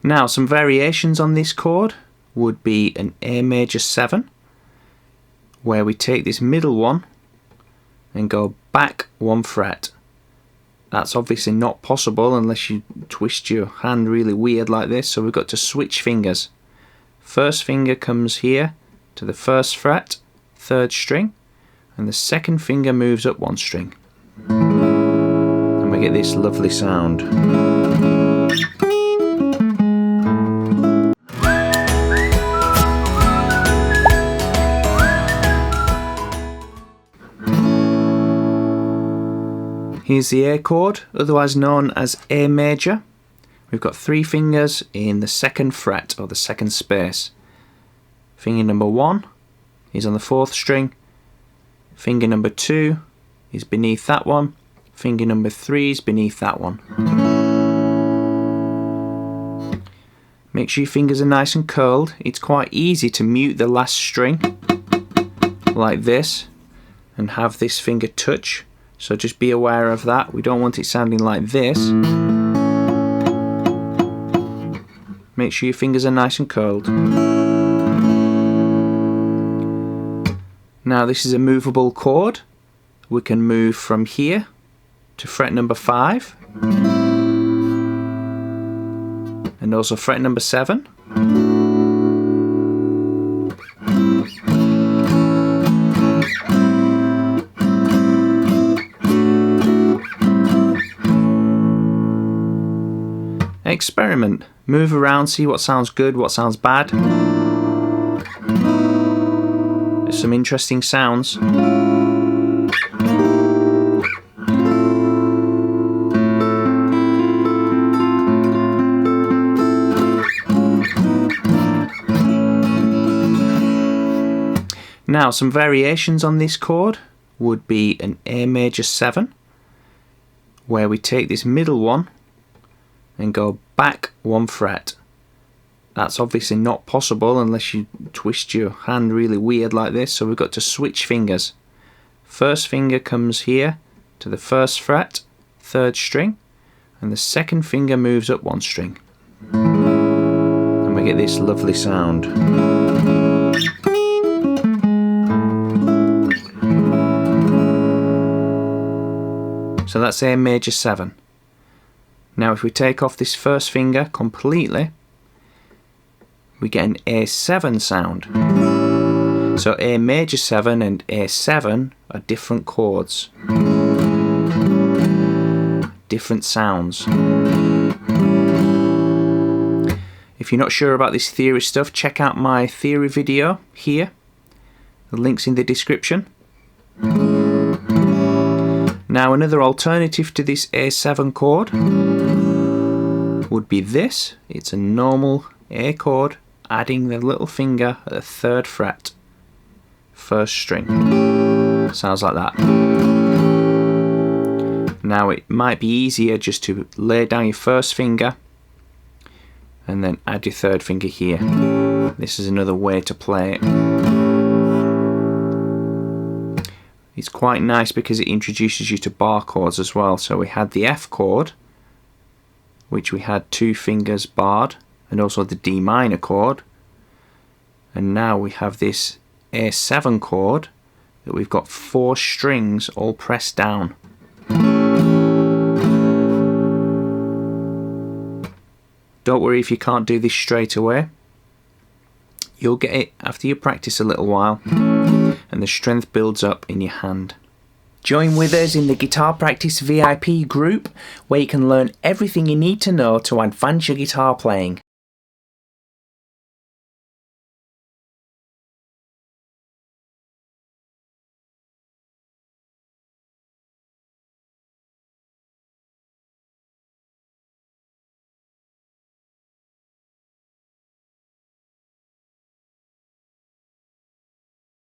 Now some variations on this chord would be an A major 7, where we take this middle one and go back 1 fret. That's obviously not possible unless you twist your hand really weird like this, so we've got to switch fingers. First finger comes here to the 1st fret, 3rd string, and the 2nd finger moves up 1 string. And we get this lovely sound. Here's the A chord, otherwise known as A major. We've got 3 fingers in the 2nd fret, or the 2nd space. Finger number 1 is on the 4th string. Finger number 2 is beneath that one. Finger number 3 is beneath that one. Make sure your fingers are nice and curled. It's quite easy to mute the last string like this and have this finger touch. So just be aware of that. We don't want it sounding like this. Make sure your fingers are nice and curled. Now this is a movable chord. We can move from here to fret number 5 and also fret number 7. Experiment, move around, see what sounds good, what sounds bad. There's some interesting sounds. Now some variations on this chord would be an A major 7, where we take this middle one and go back 1 fret. That's obviously not possible unless you twist your hand really weird like this, so we've got to switch fingers. First finger comes here to the 1st fret, 3rd string, and the 2nd finger moves up 1 string. And we get this lovely sound. So that's A major 7. Now if we take off this first finger completely, we get an A7 sound. So A major 7 and A7 are different chords, different sounds. If you're not sure about this theory stuff, check out my theory video here. The link's in the description. Now another alternative to this A7 chord would be this. It's a normal A chord, adding the little finger at the 3rd fret, 1st string. Sounds like that. Now it might be easier just to lay down your 1st finger and then add your 3rd finger here. This is another way to play it. It's quite nice because it introduces you to bar chords as well. So we had the F chord, which we had 2 fingers barred, and also the D minor chord. And now we have this A7 chord that we've got 4 strings all pressed down. Don't worry if you can't do this straight away. You'll get it after you practice a little while and the strength builds up in your hand. Join with us in the Guitar Practice VIP group, where you can learn everything you need to know to advance your guitar playing.